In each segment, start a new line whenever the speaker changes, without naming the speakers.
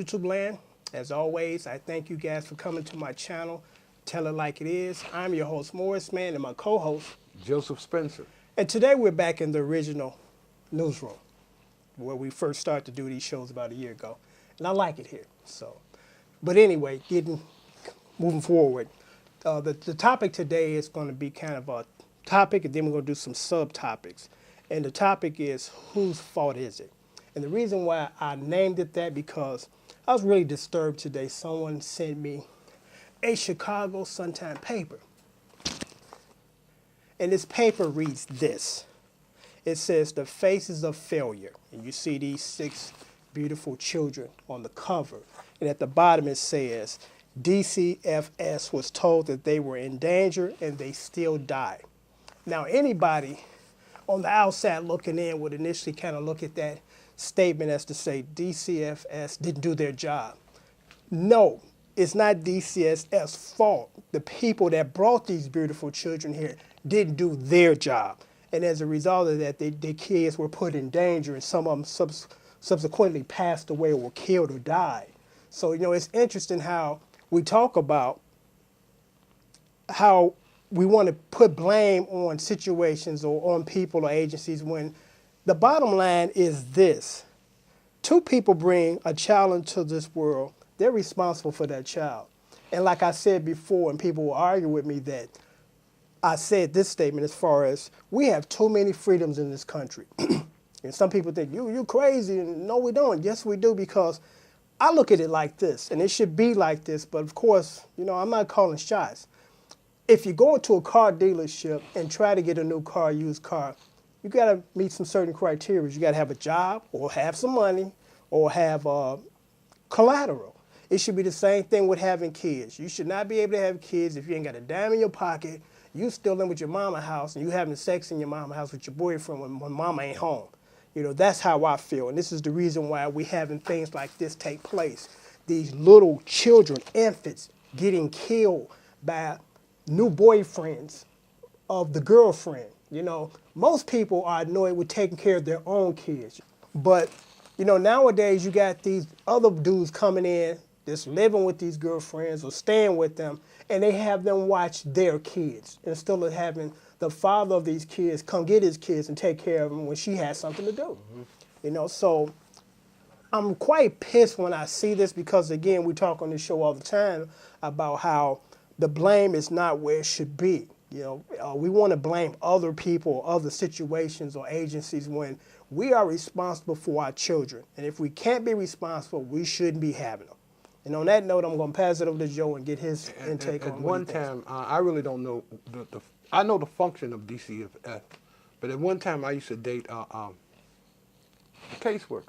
YouTube land. As always, I thank you guys for coming to my channel, Tell It Like It Is. I'm your host, Morrisman, and my co-host,
Joseph Spencer.
And today we're back in the original newsroom, where we first started to do these shows about a year ago. And I like it here. But anyway, moving forward, the topic today is going to be kind of a topic, and then we're going to do some subtopics. And the topic is, whose fault is it? And the reason why I named it that, because I was really disturbed today. Someone sent me a Chicago Sun-Times paper. And this paper reads this. It says, "The Faces of Failure." And you see these 6 beautiful children on the cover. And at the bottom it says, DCFS was told that they were in danger and they still died. Now, anybody on the outside looking in would initially kind of look at that statement as to say DCFS didn't do their job. No, it's not DCFS's fault. The people that brought these beautiful children here didn't do their job. And as a result of that, their kids were put in danger, and some of them subsequently passed away or were killed or died. So, it's interesting how we talk about how we want to put blame on situations or on people or agencies when the bottom line is this. 2 people bring a child into this world. They're responsible for that child. And like I said before, and people will argue with me that I said this statement as far as we have too many freedoms in this country. And some people think, you crazy. And no, we don't. Yes, we do, because I look at it like this, and it should be like this. But of course, I'm not calling shots. If you go into a car dealership and try to get a new car, used car, you got to meet some certain criteria. You got to have a job or have some money or have collateral. It should be the same thing with having kids. You should not be able to have kids if you ain't got a dime in your pocket, you still in with your mama house, and you having sex in your mama house with your boyfriend when mama ain't home. That's how I feel. And this is the reason why we having things like this take place. These little children, infants, getting killed by new boyfriends of the girlfriend. Most people are annoyed with taking care of their own kids. But, nowadays you got these other dudes coming in, just living with these girlfriends or staying with them, and they have them watch their kids instead of having the father of these kids come get his kids and take care of them when she has something to do. Mm-hmm. So I'm quite pissed when I see this because, again, we talk on this show all the time about how the blame is not where it should be. We want to blame other people, other situations or agencies when we are responsible for our children. And if we can't be responsible, we shouldn't be having them. And on that note, I'm going to pass it over to Joe and get his intake on
At
what
one
he thinks.
time, I really don't know I know the function of DCFS, but at one time I used to date a caseworker,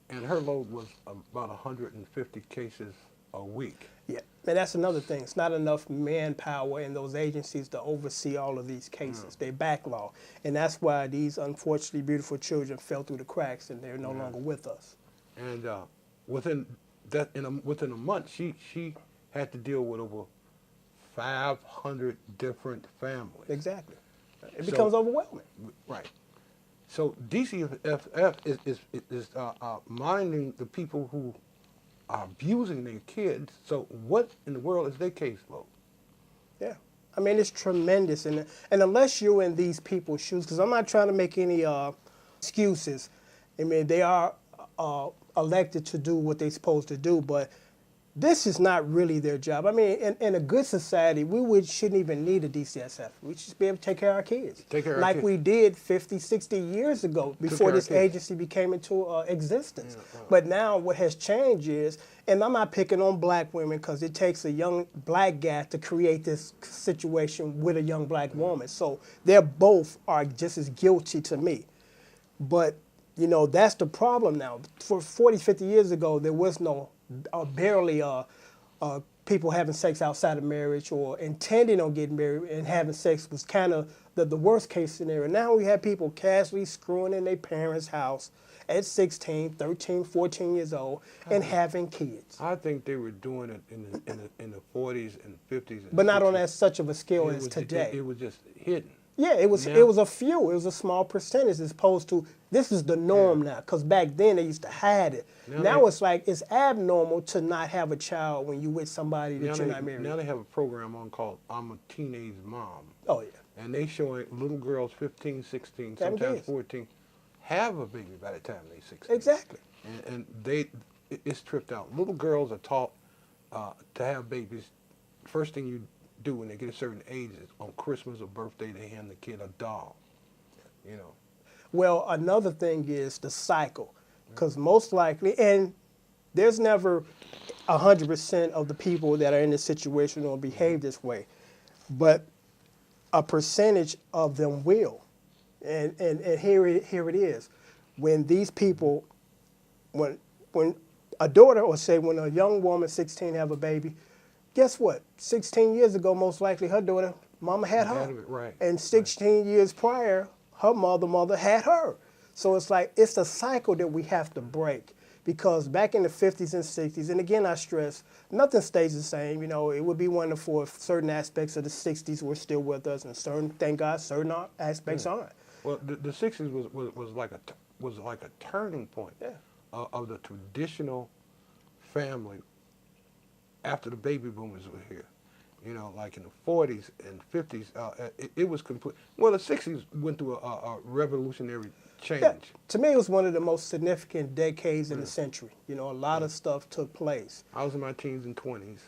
and her load was about 150 cases a week.
Yeah, and that's another thing. It's not enough manpower in those agencies to oversee all of these cases. They backlog, and that's why these unfortunately beautiful children fell through the cracks, and they're no longer with us.
And within a month, she had to deal with over 500 different families.
Exactly. It becomes overwhelming.
Right. So DCFS is monitoring the people who are abusing their kids. So what in the world is their caseload?
Yeah. I mean, it's tremendous. And unless you're in these people's shoes, because I'm not trying to make any excuses. I mean, they are elected to do what they're supposed to do, but this is not really their job. I mean, in a good society, shouldn't even need a DCSF. We should be able to take care of our kids.
Take care of
like
our kids.
we did 50, 60 years ago before this agency became into existence. Yeah, right. But now what has changed is, and I'm not picking on black women because it takes a young black guy to create this situation with a young black woman. So they both are just as guilty to me. But, that's the problem now. For 40, 50 years ago, there was no barely people having sex outside of marriage or intending on getting married and having sex was kind of the worst case scenario. Now we have people casually screwing in their parents' house at 16, 13, 14 years old and having kids.
I think they were doing it in the 40s and 50s. And
but not
60s.
on as such of a scale as today.
It was just hidden.
Yeah, it was a few. It was a small percentage as opposed to this is the norm now. Because back then they used to hide it. Now it's like it's abnormal to not have a child when you with somebody that you're not married.
Now they have a program on called I'm a Teenage Mom.
Oh yeah.
And they showing little girls 15, 16,
Having
sometimes
kids.
14, have a baby by the time they're 16.
Exactly.
And it's tripped out. Little girls are taught to have babies. First thing you do when they get a certain age is on Christmas or birthday, they hand the kid a doll. You know.
Well, another thing is the cycle. Because most likely, and there's never 100% of the people that are in this situation will behave this way. But a percentage of them will. And here it is. When these people, when a daughter, or say when a young woman, 16, have a baby, guess what? 16 years ago, most likely her daughter, mama had her.
Right.
And 16 years prior, her mother had her. So it's like, it's a cycle that we have to break. Because back in the 50s and 60s, and again I stress, nothing stays the same. You know, it would be wonderful if certain aspects of the 60s were still with us, and certain, thank God, certain aspects aren't.
Well, the 60s was like a turning point of the traditional family after the baby boomers were here. You know, like in the 40s and 50s, it was complete. Well, the 60s went through a revolutionary change.
Yeah. To me, it was one of the most significant decades in the century. You know, a lot of stuff took place.
I was in my teens and 20s.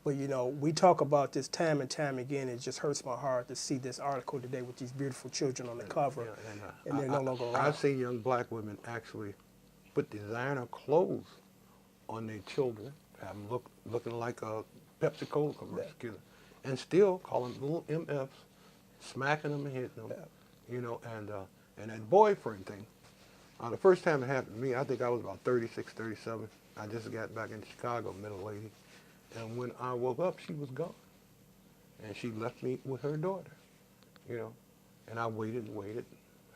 But, you know, we talk about this time and time again. It just hurts my heart to see this article today with these beautiful children on the cover, and they're no longer around.
I've seen young black women actually put designer clothes on their children, have them looking like a Pepsi Cola commercial, and still calling little MFs, smacking them and hitting them, you know, and that boyfriend thing. The first time it happened to me, I think I was about 36, 37. I just got back in Chicago, middle lady. And when I woke up, she was gone. And she left me with her daughter, you know. And I waited and waited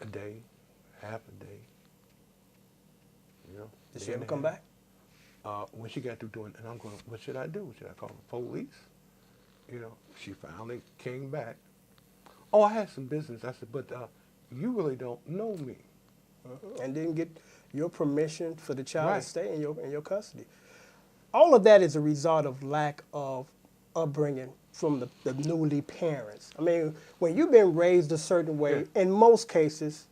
a day, half a day, you know.
Did she ever come back?
When she got through doing, and I'm going, what should I do? Should I call the police? You know, she finally came back. Oh, I had some business. I said, but you really don't know me.
And didn't get your permission for the child to stay in your custody. All of that is a result of lack of upbringing from the newly parents. I mean, when you've been raised a certain way, in most cases,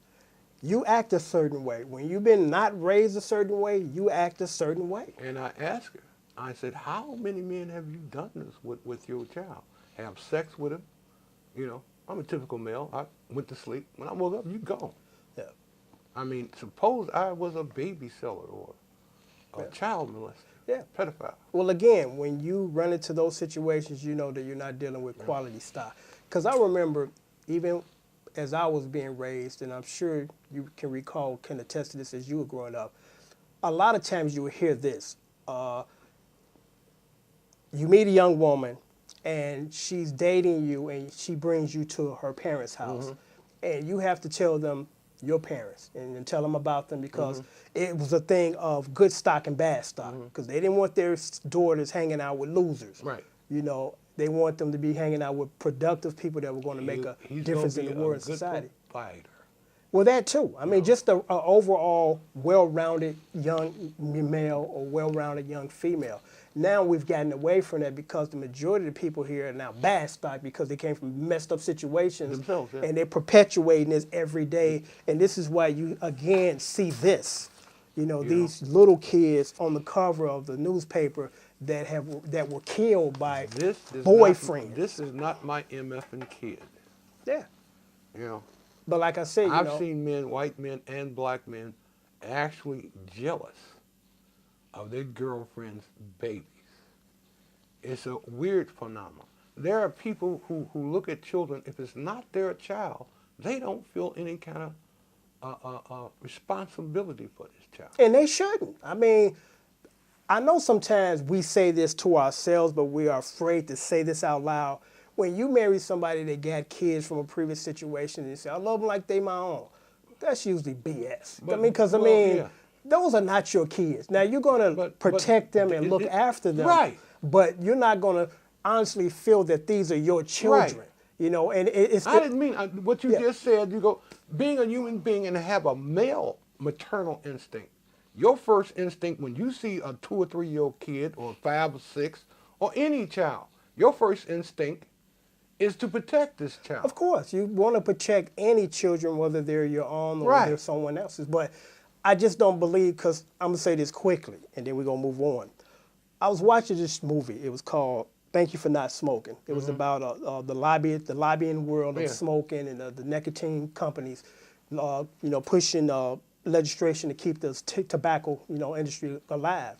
you act a certain way. When you've been not raised a certain way, you act a certain way.
And I asked her, I said, how many men have you done this with your child? Have sex with him? You know, I'm a typical male. I went to sleep. When I woke up, you gone.
Yeah.
I mean, suppose I was a baby seller or a child molester.
Yeah.
Pedophile.
Well, again, when you run into those situations, you know that you're not dealing with quality stock. Because I remember, even as I was being raised, and I'm sure you can recall, can attest to this as you were growing up, a lot of times you would hear this. You meet a young woman, and she's dating you, and she brings you to her parents' house. And you have to tell them your parents and tell them about them because it was a thing of good stock and bad stock because they didn't want their daughters hanging out with losers.
Right.
You know, they want them to be hanging out with productive people that were going to make a difference in the world and society.
Provider.
Well, that too. I mean, just an overall well-rounded young male or well-rounded young female. Now we've gotten away from that because the majority of the people here are now bad stock because they came from messed up situations
themselves,
and they're perpetuating this every day. And this is why you, again, see this. You know, these little kids on the cover of the newspaper that were killed by boyfriends.
This is not my MFing kid.
Yeah.
You know.
But like I said,
I've seen men, white men and black men, actually jealous of their girlfriend's babies. It's a weird phenomenon. There are people who look at children, if it's not their child, they don't feel any kind of responsibility for this child.
And they shouldn't. I mean, I know sometimes we say this to ourselves, but we are afraid to say this out loud. When you marry somebody that got kids from a previous situation and you say, I love them like they my own, that's usually BS. Because those are not your kids. Now, you're going to protect them and look after them.
Right.
But you're not going to honestly feel that these are your children.
Right.
You know, and
I didn't mean what you
yeah.
just said. You go, being a human being and have a male maternal instinct. Your first instinct when you see a 2 or 3 year old kid or 5 or 6 or any child, your first instinct is to protect this child.
Of course, you want to protect any children, whether they're your own or they're
Right.
someone else's. But I just don't believe, because I'm going to say this quickly, and then we're going to move on. I was watching this movie. It was called Thank You for Not Smoking. It was about the lobbying world of
Yeah.
smoking and the nicotine companies, pushing legislation to keep the tobacco, industry alive.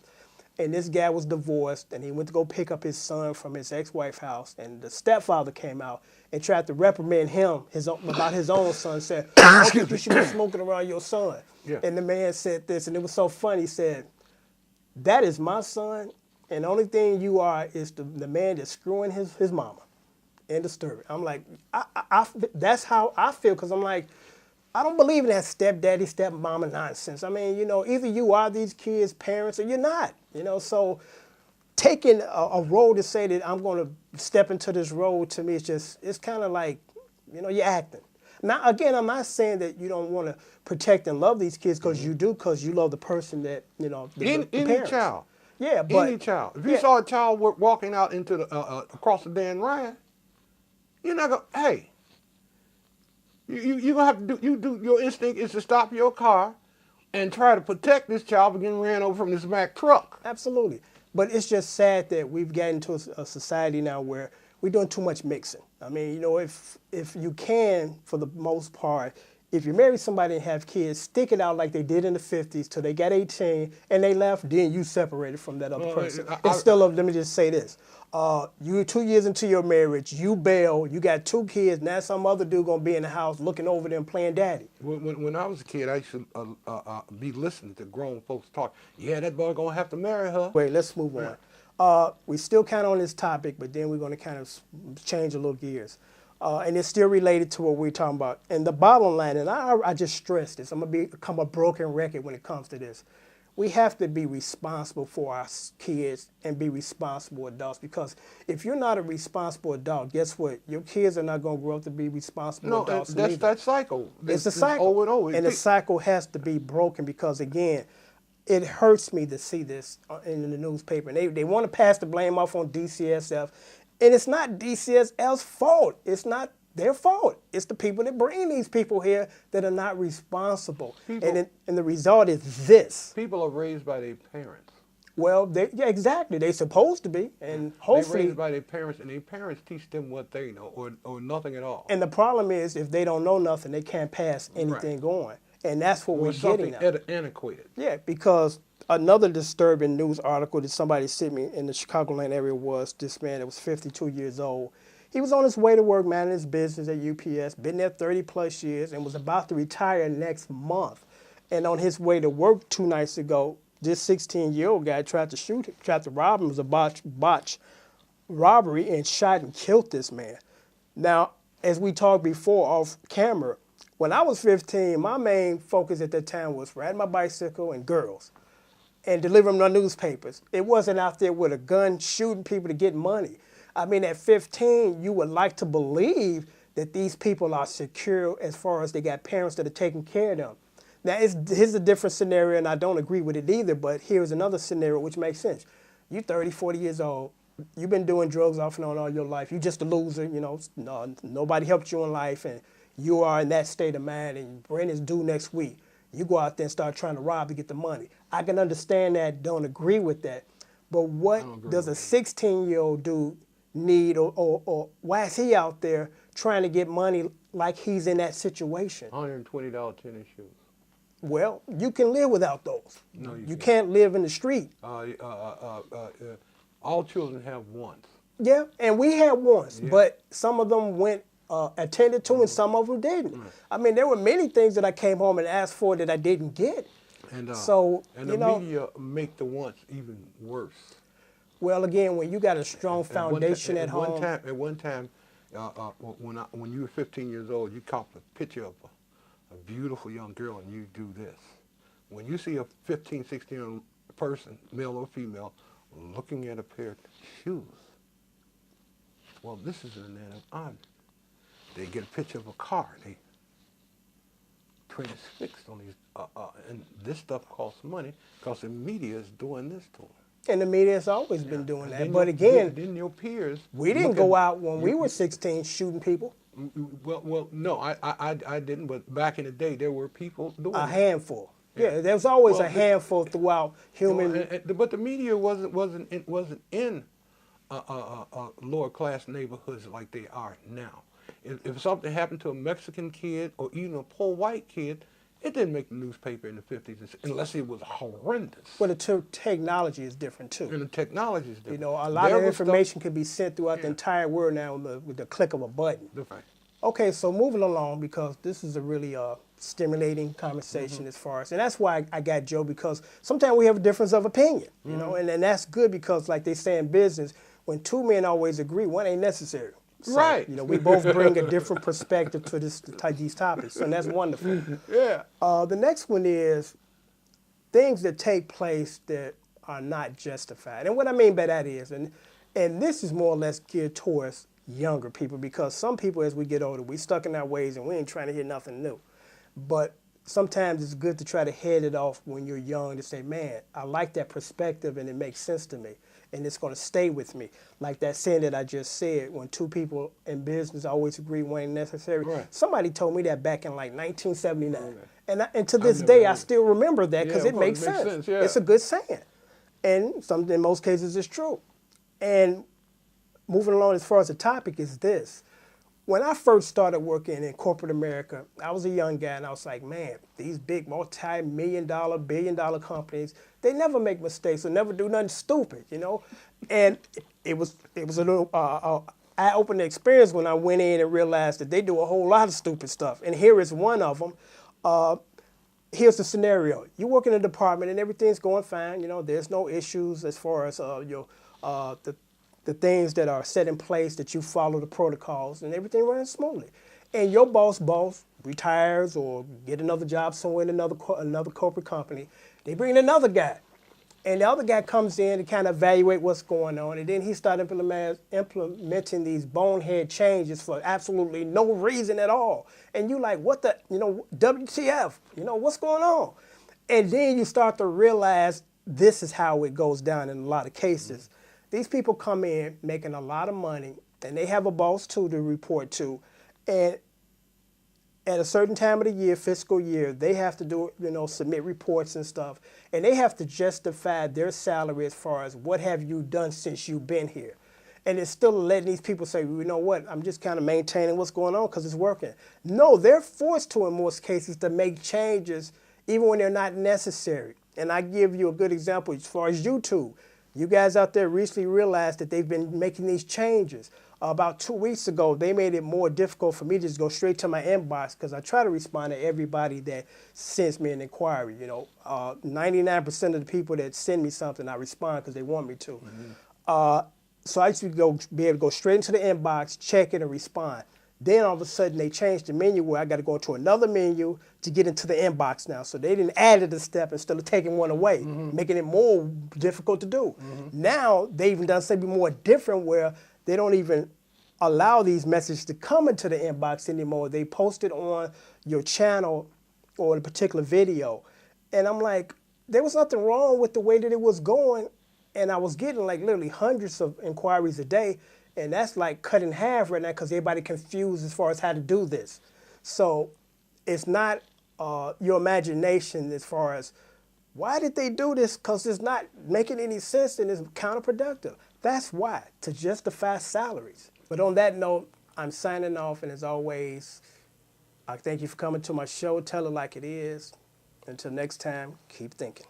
And this guy was divorced, and he went to go pick up his son from his ex-wife's house, and the stepfather came out and tried to reprimand him about his own son, said, I don't think you should be smoking around your son.
Yeah.
And the man said this, and it was so funny. He said, that is my son, and the only thing you are is the man that's screwing his mama. End of story. I'm like, that's how I feel, because I'm like, I don't believe in that stepdaddy, stepmama nonsense. I mean, either you are these kids' parents or you're not. So taking a role to say that I'm going to step into this role, to me, it's kind of like, you're acting. Now, again, I'm not saying that you don't want to protect and love these kids, because you do, because you love the person that, the
Any
parents.
child.
Yeah, but
Any child. If you
yeah.
saw a child walking out into the across the Dan Ryan, you're not gonna. Hey, you gonna have to do. Your instinct is to stop your car and try to protect this child from getting ran over from this Mack truck.
Absolutely. But it's just sad that we've gotten to a society now where we're doing too much mixing. I mean, if you can, for the most part, if you marry somebody and have kids, stick it out like they did in the 50s till they got 18 and they left, then you separated from that other person. Let me just say this. You 2 years into your marriage, you bail, you got 2 kids, now some other dude gonna be in the house looking over them playing daddy.
When I was a kid, I used to be listening to grown folks talk. Yeah, that boy gonna have to marry her.
Wait, let's move on. We still kind of on this topic, but then we're gonna kind of change a little gears. And it's still related to what we're talking about. And the bottom line, and I just stress this, I'm going to become a broken record when it comes to this. We have to be responsible for our kids and be responsible adults, because if you're not a responsible adult, guess what? Your kids are not going to grow up to be responsible adults.
That's that cycle.
It's a cycle.
Over and over.
And the cycle has to be broken, because, again, it hurts me to see this in the newspaper. And they want to pass the blame off on DCSF. And it's not DCSF's fault. It's not their fault. It's the people that bring these people here that are not responsible. And the result is this.
People are raised by their parents.
Well, yeah, exactly. They're supposed to be. And hopefully.
They're raised by their parents, and their parents teach them what they know, or nothing at all.
And the problem is, if they don't know nothing, they can't pass anything on. And that's what we're getting at.
Something antiquated.
Yeah, because another disturbing news article that somebody sent me in the Chicagoland area was this man that was 52 years old. He was on his way to work, managing his business at UPS, been there 30 plus years, and was about to retire next month. And on his way to work 2 nights ago, this 16-year-old guy tried to rob him. It was a botch robbery, and shot and killed this man. Now, as we talked before off camera, when I was 15, my main focus at that time was riding my bicycle and girls and delivering the newspapers. It wasn't out there with a gun shooting people to get money. I mean, at 15, you would like to believe that these people are secure as far as they got parents that are taking care of them. Now, here's a different scenario, and I don't agree with it either, but here's another scenario which makes sense. You're 30, 40 years old. You've been doing drugs off and on all your life. You're just a loser, nobody helped you in life, and you are in that state of mind, and rent is due next week. You go out there and start trying to rob to get the money. I can understand that, don't agree with that. But what does a 16-year-old dude need, or why is he out there trying to get money like he's in that situation?
$120 tennis shoes.
Well, you can live without those.
No,
you can't live in the street.
All children have wants.
Yeah, and we had wants, but some of them went attended to, and some of them didn't. I mean, there were many things that I came home and asked for that I didn't get.
And
the
media make the wants even worse.
Well, again, when you got a strong foundation at home.
At one time, when you were 15 years old, you caught a picture of a beautiful young girl, and you do this. When you see a 15, 16-year-old person, male or female, looking at a pair of shoes, well, this is an honor. They get a picture of a car. They transfixed on these, and this stuff costs money because the media is doing this to them.
And the media has always been doing
And
that.
then
But again,
then your peers.
we didn't go out when we were 16 shooting people.
Well, no, I didn't. But back in the day, there were people doing
A
it.
handful. Yeah, there was always
Well,
a handful throughout human.
But the media wasn't in lower class neighborhoods like they are now. If something happened to a Mexican kid or even a poor white kid, it didn't make the newspaper in the 50s unless it was horrendous.
Well, the technology is different too.
And the technology is different.
You know, a lot of
was
information can be sent throughout the
Yeah.
entire world now with the click of a button.
Different.
Okay, so moving along, because this is a really stimulating conversation as far as, and that's why I got Joe, because sometimes we have a difference of opinion, you know, and that's good because, like they say in business, when two men always agree, one ain't necessary. So,
Right.
You know, we both bring a different perspective to these topics, and that's wonderful.
Yeah.
The next one is things that take place that are not justified. And what I mean by that is, and this is more or less geared towards younger people, because some people as we get older, we stuck in our ways and we ain't trying to hear nothing new. But sometimes it's good to try to head it off when you're young to say, man, I like that perspective and it makes sense to me. And it's going to stay with me. Like that saying that I just said, when two people in business always agree when ain't necessary.
Right.
Somebody told me that back in like 1979.
Okay.
And to this
never
day,
heard
I
it.
still remember that because
Yeah,
it
well,
makes
it makes
sense.
sense, yeah.
It's a good saying. And in most cases, it's true. And moving along as far as the topic is this. When I first started working in corporate America, I was a young guy and I was like, man, these big multi-million-dollar, billion-dollar companies, they never make mistakes or never do nothing stupid, you know? And it was a little eye-opening experience when I went in and realized that they do a whole lot of stupid stuff. And here is one of them. Here's the scenario. You work in a department and everything's going fine. You know, there's no issues as far as the things that are set in place, that you follow the protocols, and everything runs smoothly. And your boss retires or get another job somewhere in another corporate company. They bring in another guy. And the other guy comes in to kind of evaluate what's going on, and then he started implementing these bonehead changes for absolutely no reason at all. And you like, what the, WTF, what's going on? And then you start to realize this is how it goes down in a lot of cases. These people come in making a lot of money, and they have a boss too to report to, and at a certain time of the year, fiscal year, they have to do, submit reports and stuff, and they have to justify their salary as far as what have you done since you've been here. And it's still letting these people say, you know what, I'm just kind of maintaining what's going on because it's working. No, they're forced to, in most cases, to make changes even when they're not necessary. And I give you a good example as far as YouTube. You guys out there recently realized that they've been making these changes. About 2 weeks ago, they made it more difficult for me to just go straight to my inbox because I try to respond to everybody that sends me an inquiry. 99% of the people that send me something, I respond because they want me to. So I used to be able to go straight into the inbox, check it, and respond. Then all of a sudden they changed the menu where I got to go to another menu to get into the inbox now. So they didn't add it a step instead of taking one away, making it more difficult to do. Now they even done something more different where they don't even allow these messages to come into the inbox anymore. They post it on your channel or a particular video. And I'm like, there was nothing wrong with the way that it was going. And I was getting like literally hundreds of inquiries a day. And that's like cut in half right now because everybody confused as far as how to do this. So it's not your imagination as far as why did they do this, because it's not making any sense and it's counterproductive. That's why, to justify salaries. But on that note, I'm signing off, and as always, I thank you for coming to my show. Tell it like it is. Until next time, keep thinking.